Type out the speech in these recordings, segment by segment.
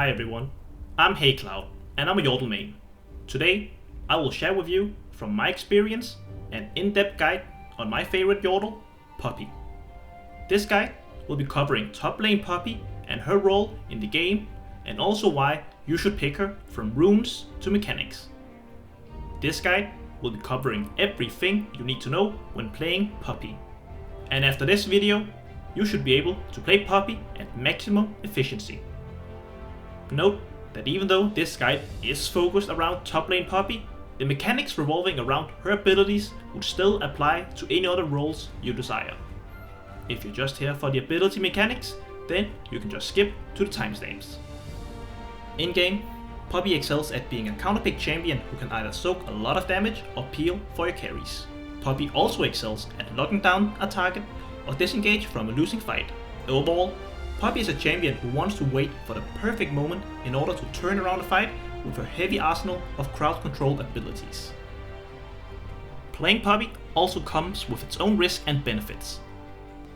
Hi everyone, I'm HeyCloud and I'm a Yordle main. Today I will share with you, from my experience, an in-depth guide on my favorite Yordle, Poppy. This guide will be covering top lane Poppy and her role in the game, and also why you should pick her from runes to mechanics. This guide will be covering everything you need to know when playing Poppy. And after this video, you should be able to play Poppy at maximum efficiency. Note that even though this guide is focused around top lane Poppy, the mechanics revolving around her abilities would still apply to any other roles you desire. If you're just here for the ability mechanics, then you can just skip to the timestamps. In game, Poppy excels at being a counterpick champion who can either soak a lot of damage or peel for your carries. Poppy also excels at locking down a target or disengage from a losing fight. Overall, Poppy is a champion who wants to wait for the perfect moment in order to turn around a fight with her heavy arsenal of crowd control abilities. Playing Poppy also comes with its own risks and benefits.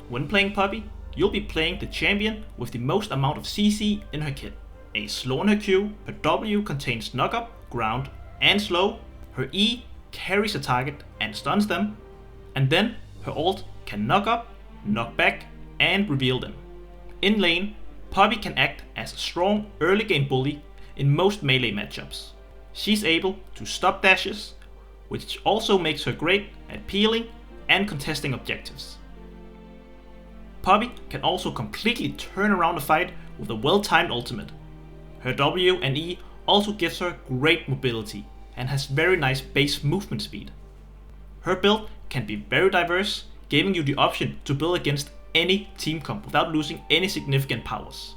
When playing Poppy, you'll be playing the champion with the most amount of CC in her kit. A slow on her Q, her W contains knock up, ground, and slow, her E carries a target and stuns them, and then her ult can knock up, knock back, and reveal them. In lane, Poppy can act as a strong early game bully in most melee matchups. She's able to stop dashes, which also makes her great at peeling and contesting objectives. Poppy can also completely turn around a fight with a well-timed ultimate. Her W and E also gives her great mobility and has very nice base movement speed. Her build can be very diverse, giving you the option to build against any team comp without losing any significant powers.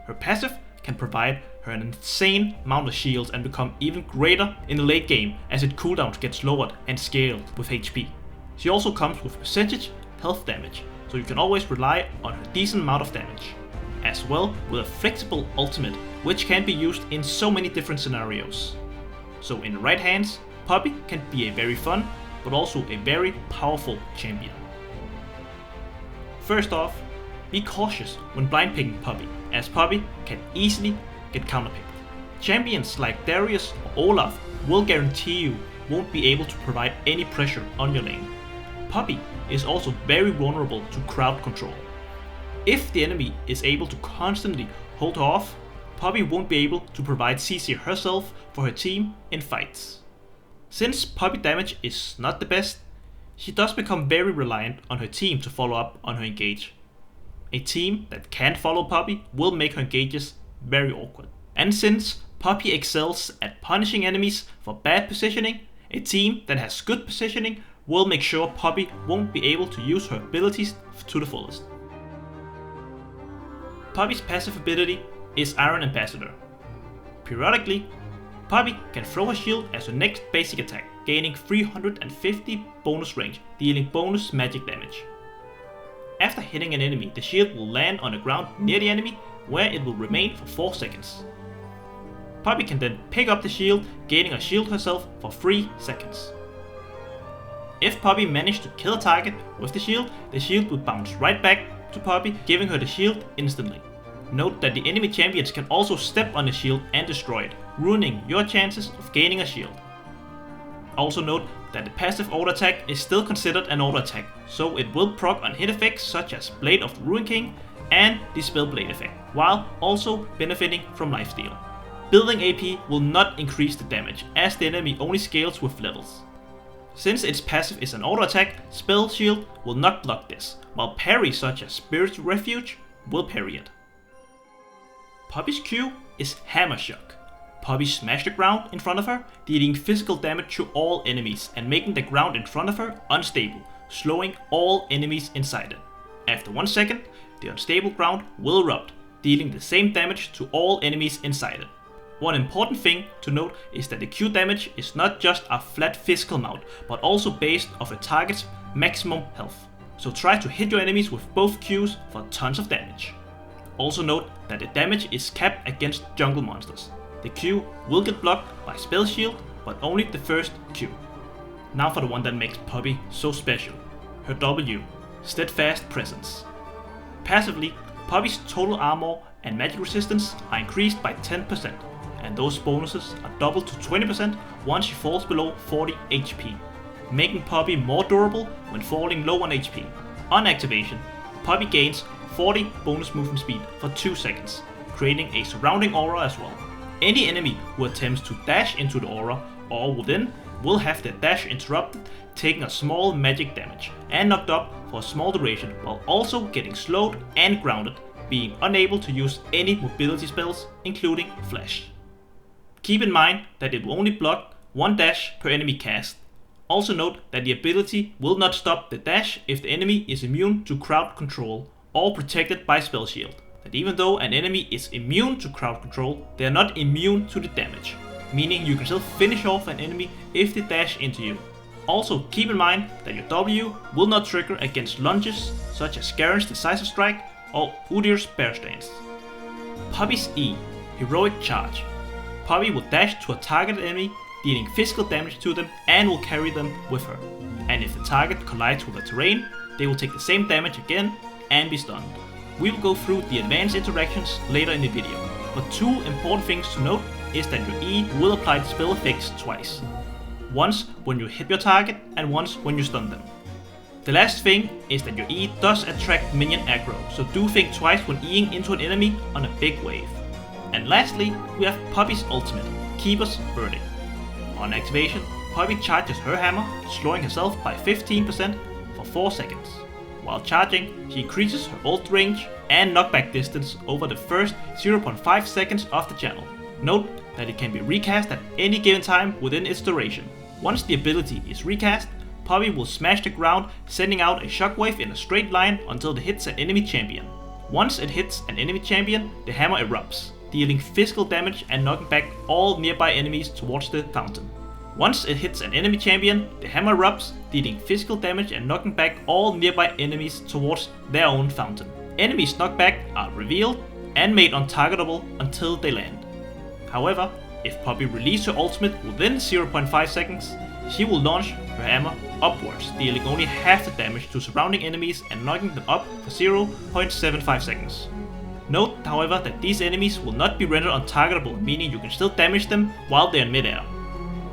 Her passive can provide her an insane amount of shields and become even greater in the late game as its cooldowns gets lowered and scaled with HP. She also comes with percentage health damage, so you can always rely on her decent amount of damage, as well with a flexible ultimate which can be used in so many different scenarios. So in the right hands, Poppy can be a very fun but also a very powerful champion. First off, be cautious when blind picking Poppy, as Poppy can easily get counterpicked. Champions like Darius or Olaf will guarantee you won't be able to provide any pressure on your lane. Poppy is also very vulnerable to crowd control. If the enemy is able to constantly hold her off, Poppy won't be able to provide CC herself for her team in fights. Since Poppy damage is not the best, she does become very reliant on her team to follow up on her engage. A team that can't follow Poppy will make her engages very awkward. And since Poppy excels at punishing enemies for bad positioning, a team that has good positioning will make sure Poppy won't be able to use her abilities to the fullest. Poppy's passive ability is Iron Ambassador. Periodically, Poppy can throw her shield as her next basic attack, gaining 350 bonus range, dealing bonus magic damage. After hitting an enemy, the shield will land on the ground near the enemy, where it will remain for 4 seconds. Poppy can then pick up the shield, gaining a shield herself for 3 seconds. If Poppy managed to kill a target with the shield will bounce right back to Poppy, giving her the shield instantly. Note that the enemy champions can also step on the shield and destroy it, ruining your chances of gaining a shield. Also note that the passive auto attack is still considered an auto attack, so it will proc on hit effects such as Blade of the Ruin King and the Spell Blade effect, while also benefiting from lifesteal. Building AP will not increase the damage, as the enemy only scales with levels. Since its passive is an auto attack, Spell Shield will not block this, while parries such as Spirit's Refuge will parry it. Poppy's Q is Hammer Shock. Poppy smashes the ground in front of her, dealing physical damage to all enemies and making the ground in front of her unstable, slowing all enemies inside it. After 1 second, the unstable ground will erupt, dealing the same damage to all enemies inside it. One important thing to note is that the Q damage is not just a flat physical amount, but also based off a target's maximum health. So try to hit your enemies with both Qs for tons of damage. Also note that the damage is capped against jungle monsters. The Q will get blocked by Spell Shield, but only the first Q. Now for the one that makes Poppy so special. Her W, Steadfast Presence. Passively, Poppy's total armor and magic resistance are increased by 10%, and those bonuses are doubled to 20% once she falls below 40 HP, making Poppy more durable when falling low on HP. On activation, Poppy gains 40 bonus movement speed for 2 seconds, creating a surrounding aura as well. Any enemy who attempts to dash into the aura or within will have their dash interrupted, taking a small magic damage and knocked up for a small duration, while also getting slowed and grounded, being unable to use any mobility spells, including Flash. Keep in mind that it will only block 1 dash per enemy cast. Also note that the ability will not stop the dash if the enemy is immune to crowd control or protected by spell shield. That even though an enemy is immune to crowd control, they are not immune to the damage, meaning you can still finish off an enemy if they dash into you. Also keep in mind that your W will not trigger against lunges such as Garen's Decisive Strike or Udyr's Bear Stance. Poppy's E, Heroic Charge. Poppy will dash to a targeted enemy, dealing physical damage to them and will carry them with her. And if the target collides with the terrain, they will take the same damage again and be stunned. We will go through the advanced interactions later in the video, but 2 important things to note is that your E will apply the spell effects twice. Once when you hit your target and once when you stun them. The last thing is that your E does attract minion aggro, so do think twice when Eing into an enemy on a big wave. And lastly, we have Poppy's ultimate, Keeper's Verdict. On activation, Poppy charges her hammer, slowing herself by 15% for 4 seconds. While charging, she increases her ult range and knockback distance over the first 0.5 seconds of the channel. Note that it can be recast at any given time within its duration. Once the ability is recast, Poppy will smash the ground, sending out a shockwave in a straight line until it hits an enemy champion. Once it hits an enemy champion, the hammer erupts, dealing physical damage and knocking back all nearby enemies towards the fountain. Once it hits an enemy champion, the hammer erupts, dealing physical damage and knocking back all nearby enemies towards their own fountain. Enemies knocked back are revealed and made untargetable until they land. However, if Poppy releases her ultimate within 0.5 seconds, she will launch her hammer upwards, dealing only half the damage to surrounding enemies and knocking them up for 0.75 seconds. Note, however, that these enemies will not be rendered untargetable, meaning you can still damage them while they are in midair.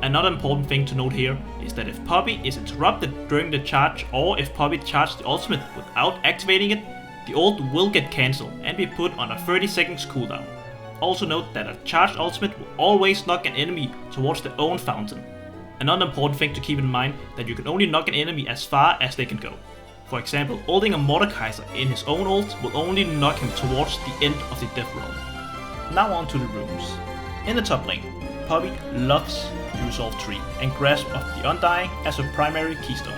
Another important thing to note here is that if Poppy is interrupted during the charge, or if Poppy charges the ultimate without activating it, the ult will get cancelled and be put on a 30 seconds cooldown. Also note that a charged ultimate will always knock an enemy towards their own fountain. Another important thing to keep in mind that you can only knock an enemy as far as they can go. For example, ulting a Mordekaiser in his own ult will only knock him towards the end of the death roll. Now on to the runes. In the top lane, Poppy loves Resolve Tree and Grasp of the Undying as her primary keystone.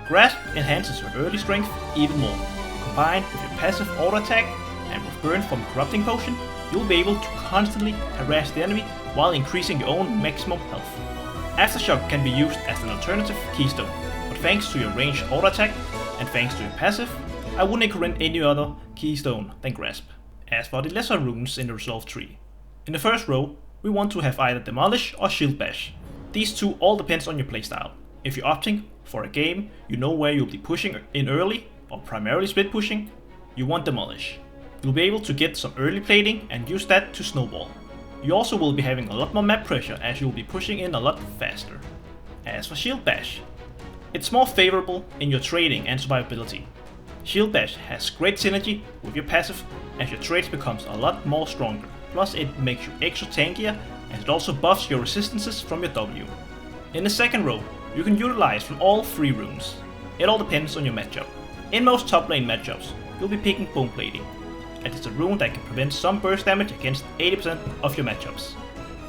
Grasp enhances her early strength even more. Combined with your passive auto attack and with burn from Corrupting Potion, you'll be able to constantly harass the enemy while increasing your own maximum health. Aftershock can be used as an alternative keystone, but thanks to your ranged auto attack and thanks to your passive, I wouldn't recommend any other keystone than Grasp. As for the lesser runes in the Resolve Tree, in the first row, we want to have either Demolish or Shield Bash. These two all depends on your playstyle. If you're opting for a game you know where you'll be pushing in early or primarily split pushing, you want Demolish. You'll be able to get some early plating and use that to snowball. You also will be having a lot more map pressure as you'll be pushing in a lot faster. As for Shield Bash, it's more favorable in your trading and survivability. Shield Bash has great synergy with your passive as your trades becomes a lot more stronger, plus it makes you extra tankier and it also buffs your resistances from your W. In the second row, you can utilize from all 3 runes. It all depends on your matchup. In most top lane matchups, you'll be picking Bone Plating, and it's a rune that can prevent some burst damage against 80% of your matchups.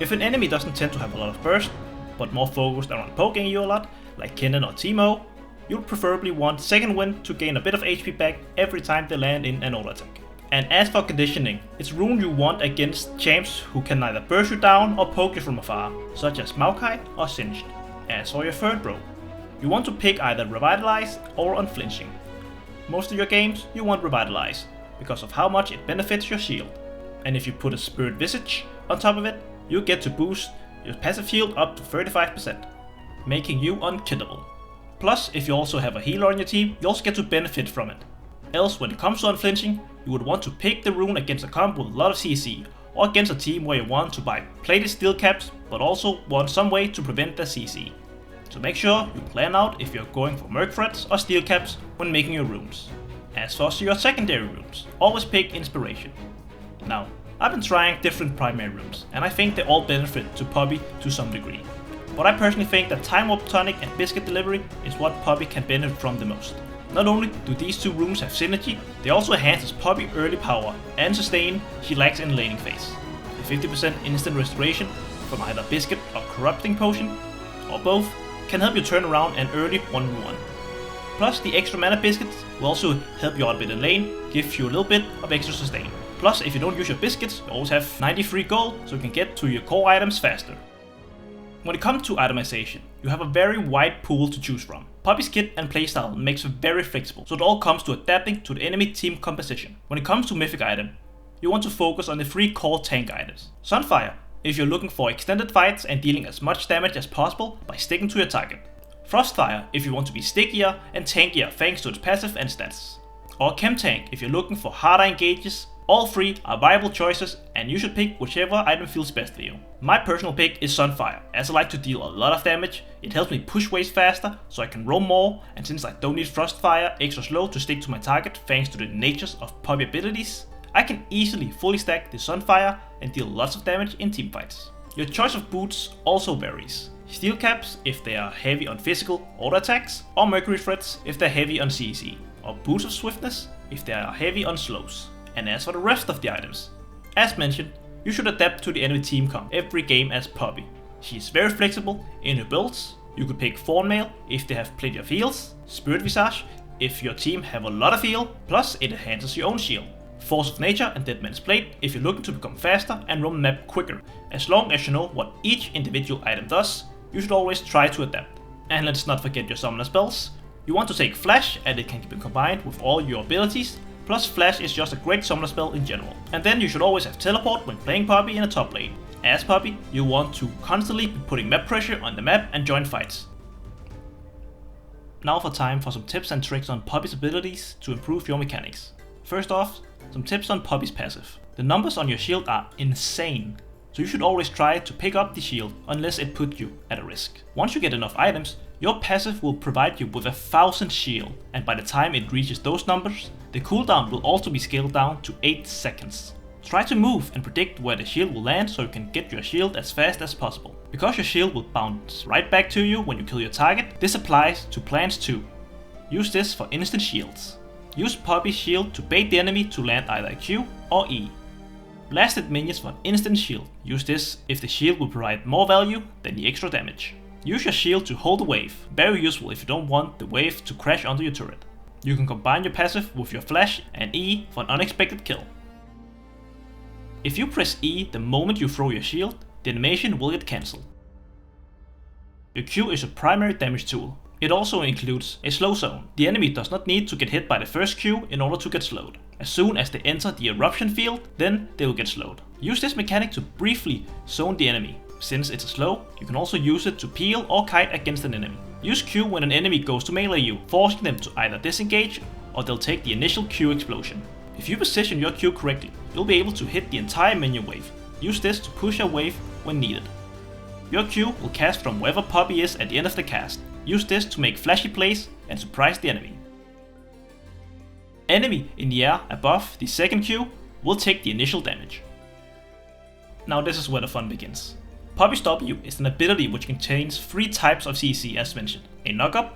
If an enemy doesn't tend to have a lot of burst, but more focused around poking you a lot, like Kennen or Teemo, you'll preferably want Second Wind to gain a bit of HP back every time they land in an auto attack. And as for conditioning, it's rune you want against champs who can neither burst you down or poke you from afar, such as Maokai or Singed. As for your third row, you want to pick either Revitalize or Unflinching. Most of your games you want Revitalize, because of how much it benefits your shield. And if you put a Spirit Visage on top of it, you get to boost your passive shield up to 35%, making you unkillable. Plus, if you also have a healer on your team, you also get to benefit from it. Else, when it comes to Unflinching, you would want to pick the rune against a comp with a lot of CC, or against a team where you want to buy plated steel caps but also want some way to prevent the CC. So make sure you plan out if you're going for merc threads or steel caps when making your runes. As for your secondary runes, always pick inspiration. Now, I've been trying different primary runes, and I think they all benefit to Poppy to some degree. But I personally think that Time Warp Tonic and Biscuit Delivery is what Poppy can benefit from the most. Not only do these two runes have synergy, they also enhances Poppy early power and sustain she lacks in laning phase. The 50% instant restoration from either Biscuit or Corrupting Potion, or both, can help you turn around an early 1v1. Plus the extra mana biscuits will also help you out a bit in lane, give you a little bit of extra sustain. Plus if you don't use your biscuits, you always have 93 gold so you can get to your core items faster. When it comes to itemization, you have a very wide pool to choose from. Poppy's kit and playstyle makes it very flexible, so it all comes to adapting to the enemy team composition. When it comes to mythic item, you want to focus on the 3 core tank items. Sunfire, if you're looking for extended fights and dealing as much damage as possible by sticking to your target. Frostfire, if you want to be stickier and tankier thanks to its passive and stats. Or Chemtank, if you're looking for harder engages. All 3 are viable choices, and you should pick whichever item feels best for you. My personal pick is Sunfire, as I like to deal a lot of damage. It helps me push waves faster, so I can roam more, and since I don't need Frostfire extra slow to stick to my target thanks to the natures of Poppy abilities, I can easily fully stack the Sunfire and deal lots of damage in teamfights. Your choice of boots also varies. Steel caps if they are heavy on physical auto attacks, or mercury threads if they're heavy on CC, or boots of swiftness if they are heavy on slows. And as for the rest of the items, as mentioned, you should adapt to the enemy team comp every game as Poppy. She is very flexible in her builds. You could pick Thornmail if they have plenty of heals, Spirit Visage if your team have a lot of heal, plus it enhances your own shield. Force of Nature and Dead Man's Blade if you're looking to become faster and roam the map quicker. As long as you know what each individual item does, you should always try to adapt. And let's not forget your summoner spells. You want to take Flash, and it can be combined with all your abilities. Plus Flash is just a great summoner spell in general. And then you should always have Teleport when playing Poppy in a top lane. As Poppy, you want to constantly be putting map pressure on the map and join fights. Now time for some tips and tricks on Poppy's abilities to improve your mechanics. First off, some tips on Poppy's passive. The numbers on your shield are insane, so you should always try to pick up the shield unless it puts you at a risk. Once you get enough items, your passive will provide you with 1000 shield, and by the time it reaches those numbers, the cooldown will also be scaled down to 8 seconds. Try to move and predict where the shield will land so you can get your shield as fast as possible. Because your shield will bounce right back to you when you kill your target, this applies to plants too. Use this for instant shields. Use Poppy's shield to bait the enemy to land either Q or E. Blasted minions for an instant shield. Use this if the shield will provide more value than the extra damage. Use your shield to hold a wave, very useful if you don't want the wave to crash onto your turret. You can combine your passive with your flash and E for an unexpected kill. If you press E the moment you throw your shield, the animation will get cancelled. Your Q is a primary damage tool. It also includes a slow zone. The enemy does not need to get hit by the first Q in order to get slowed. As soon as they enter the eruption field, then they will get slowed. Use this mechanic to briefly zone the enemy. Since it's a slow, you can also use it to peel or kite against an enemy. Use Q when an enemy goes to melee you, forcing them to either disengage or they'll take the initial Q explosion. If you position your Q correctly, you'll be able to hit the entire minion wave. Use this to push a wave when needed. Your Q will cast from wherever Poppy is at the end of the cast. Use this to make flashy plays and surprise the enemy. Enemy in the air above the second Q will take the initial damage. Now this is where the fun begins. Poppy's W is an ability which contains 3 types of CC as mentioned, a knockup,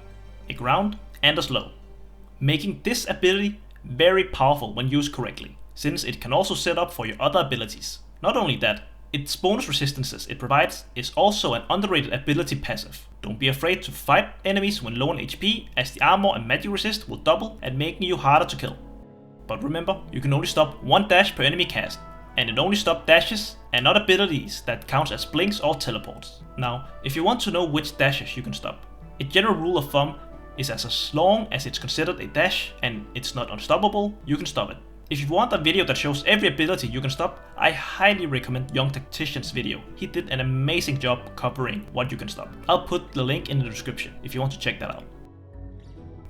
a ground, and a slow, making this ability very powerful when used correctly, since it can also set up for your other abilities. Not only that, its bonus resistances it provides is also an underrated ability passive. Don't be afraid to fight enemies when low on HP, as the armor and magic resist will double and making you harder to kill. But remember, you can only stop 1 dash per enemy cast, and it only stops dashes and not abilities that count as blinks or teleports. Now, if you want to know which dashes you can stop, a general rule of thumb is as long as it's considered a dash and it's not unstoppable, you can stop it. If you want a video that shows every ability you can stop, I highly recommend YoungTactician's video. He did an amazing job covering what you can stop. I'll put the link in the description if you want to check that out.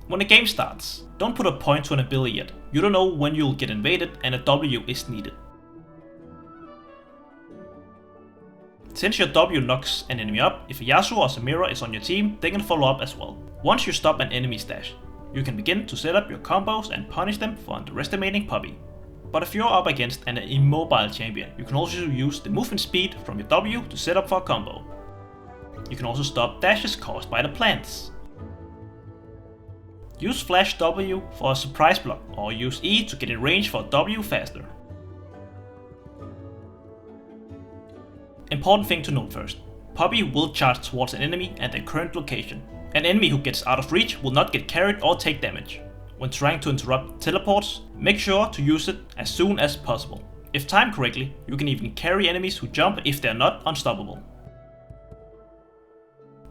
When the game starts, don't put a point to an ability yet. You don't know when you'll get invaded and a W is needed. Since your W knocks an enemy up, if a Yasuo or Samira is on your team, they can follow up as well. Once you stop an enemy's dash, you can begin to set up your combos and punish them for underestimating Poppy. But if you're up against an immobile champion, you can also use the movement speed from your W to set up for a combo. You can also stop dashes caused by the plants. Use Flash W for a surprise block, or use E to get in range for a W faster. Important thing to note first, Poppy will charge towards an enemy at their current location. An enemy who gets out of reach will not get carried or take damage. When trying to interrupt teleports, make sure to use it as soon as possible. If timed correctly, you can even carry enemies who jump if they are not unstoppable.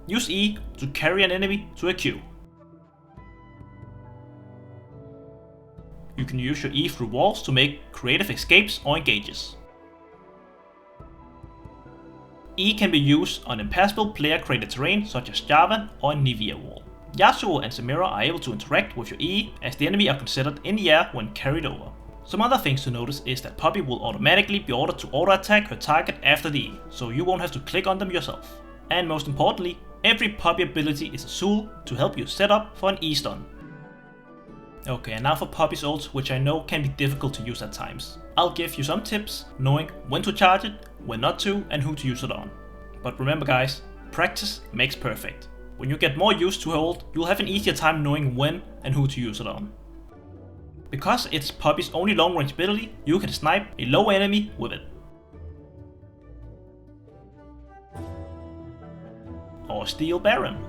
Use E to carry an enemy to a Q. You can use your E through walls to make creative escapes or engages. E can be used on impassable player-created terrain such as Java or Nivea wall. Yasuo and Samira are able to interact with your E as the enemy are considered in the air when carried over. Some other things to notice is that Poppy will automatically be ordered to auto-attack her target after the E, so you won't have to click on them yourself. And most importantly, every Poppy ability is a tool to help you set up for an E stun. Okay, and now for Poppy's ult, which I know can be difficult to use at times. I'll give you some tips, knowing when to charge it, when not to, and who to use it on. But remember guys, practice makes perfect. When you get more used to her ult, you'll have an easier time knowing when and who to use it on. Because it's Poppy's only long range ability, you can snipe a low enemy with it. Or steal Baron.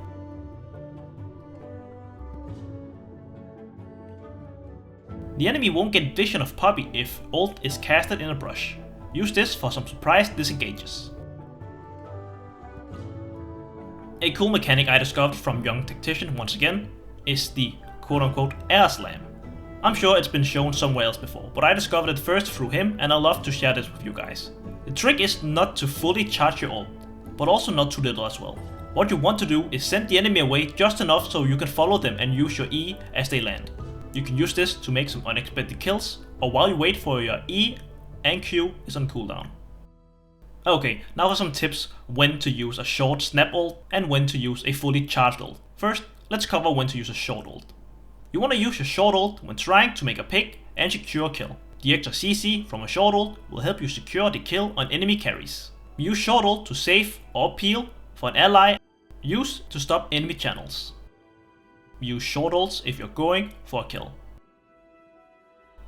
The enemy won't get vision of Poppy if ult is casted in a brush. Use this for some surprise disengages. A cool mechanic I discovered from YoungTactician once again is the quote-unquote air slam. I'm sure it's been shown somewhere else before, but I discovered it first through him and I love to share this with you guys. The trick is not to fully charge your ult, but also not too little as well. What you want to do is send the enemy away just enough so you can follow them and use your E as they land. You can use this to make some unexpected kills, or while you wait for your E and Q is on cooldown. Okay, now for some tips when to use a short snap ult and when to use a fully charged ult. First, let's cover when to use a short ult. You want to use your short ult when trying to make a pick and secure a kill. The extra CC from a short ult will help you secure the kill on enemy carries. Use short ult to save or peel for an ally. Use to stop enemy channels. Use short ults if you're going for a kill.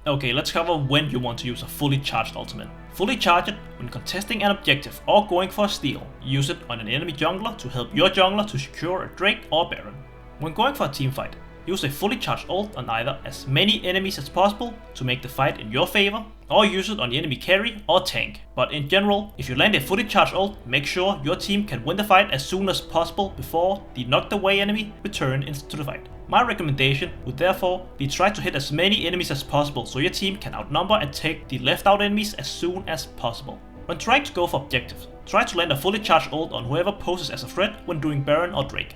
Okay, let's cover when you want to use a fully charged ultimate. Fully charge it when contesting an objective or going for a steal. Use it on an enemy jungler to help your jungler to secure a Drake or Baron. When going for a team fight, use a fully charged ult on either as many enemies as possible to make the fight in your favor, or use it on the enemy carry or tank. But in general, if you land a fully charged ult, make sure your team can win the fight as soon as possible before the knocked away enemy return into the fight. My recommendation would therefore be try to hit as many enemies as possible so your team can outnumber and take the left out enemies as soon as possible. When trying to go for objectives, try to land a fully charged ult on whoever poses as a threat when doing Baron or Drake.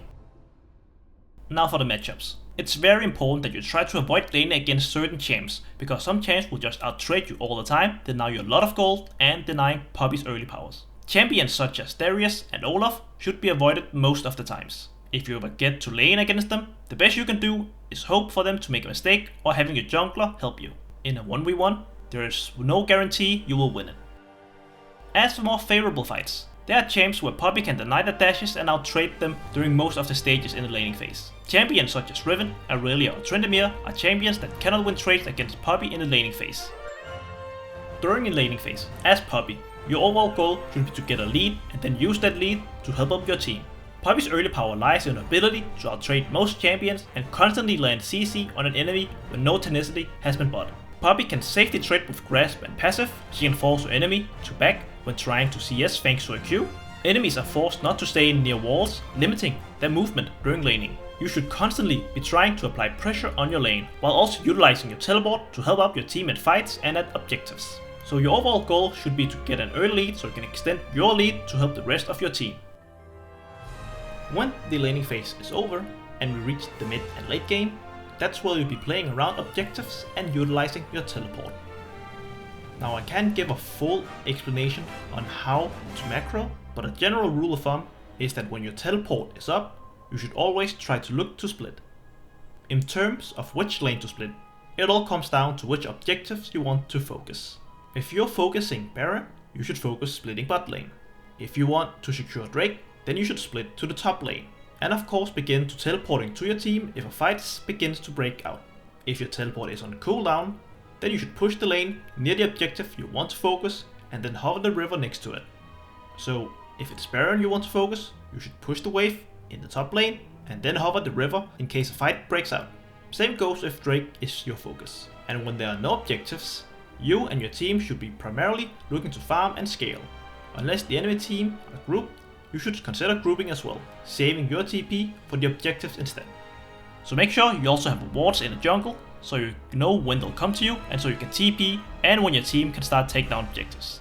Now for the matchups. It's very important that you try to avoid laning against certain champs, because some champs will just out-trade you all the time, deny you a lot of gold and denying Poppy's early powers. Champions such as Darius and Olaf should be avoided most of the times. If you ever get to lane against them, the best you can do is hope for them to make a mistake or having your jungler help you. In a 1v1, there is no guarantee you will win it. As for more favorable fights, there are champs where Poppy can deny the dashes and out-trade them during most of the stages in the laning phase. Champions such as Riven, Aurelia or Tryndamere are champions that cannot win trades against Poppy in the laning phase. During the laning phase, as Poppy, your overall goal should be to get a lead and then use that lead to help up your team. Poppy's early power lies in her ability to out-trade most champions and constantly land CC on an enemy when no tenacity has been bought. Poppy can safely trade with Grasp and Passive. She can force her enemy to back when trying to CS thanks to a Q. Enemies are forced not to stay near walls, limiting their movement during laning. You should constantly be trying to apply pressure on your lane, while also utilizing your teleport to help out your team at fights and at objectives. So your overall goal should be to get an early lead so you can extend your lead to help the rest of your team. When the laning phase is over and we reach the mid and late game, that's where you'll be playing around objectives and utilizing your teleport. Now I can't give a full explanation on how to macro, but a general rule of thumb is that when your teleport is up, you should always try to look to split. In terms of which lane to split, it all comes down to which objectives you want to focus. If you're focusing Baron, you should focus splitting bot lane. If you want to secure Drake, then you should split to the top lane. And of course begin to teleporting to your team if a fight begins to break out. If your teleport is on cooldown, then you should push the lane near the objective you want to focus and then hover the river next to it. So if it's Baron you want to focus, you should push the wave in the top lane and then hover the river in case a fight breaks out. Same goes if Drake is your focus. And when there are no objectives, you and your team should be primarily looking to farm and scale. Unless the enemy team are grouped, you should consider grouping as well, saving your TP for the objectives instead. So make sure you also have wards in the jungle, so you know when they'll come to you and so you can TP and when your team can start take down objectives.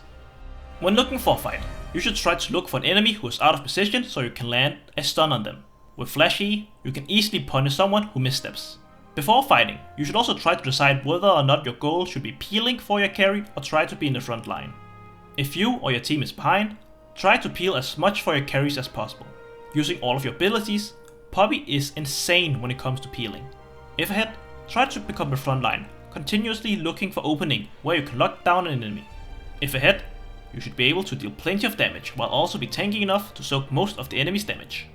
When looking for a fight, you should try to look for an enemy who is out of position so you can land a stun on them. With Flash E, you can easily punish someone who missteps. Before fighting, you should also try to decide whether or not your goal should be peeling for your carry or try to be in the front line. If you or your team is behind, try to peel as much for your carries as possible. Using all of your abilities, Poppy is insane when it comes to peeling. If ahead, try to pick up the front line, continuously looking for opening where you can lock down an enemy. If ahead, you should be able to deal plenty of damage while also be tanky enough to soak most of the enemy's damage.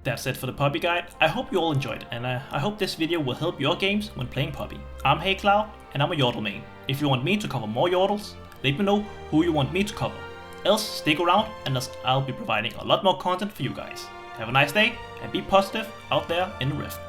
That's it for the Poppy guide. I hope you all enjoyed it and I hope this video will help your games when playing Poppy. I'm HeyCloud and I'm a Yordle main. If you want me to cover more Yordles, let me know who you want me to cover. Else, stick around and I'll be providing a lot more content for you guys. Have a nice day and be positive out there in the rift.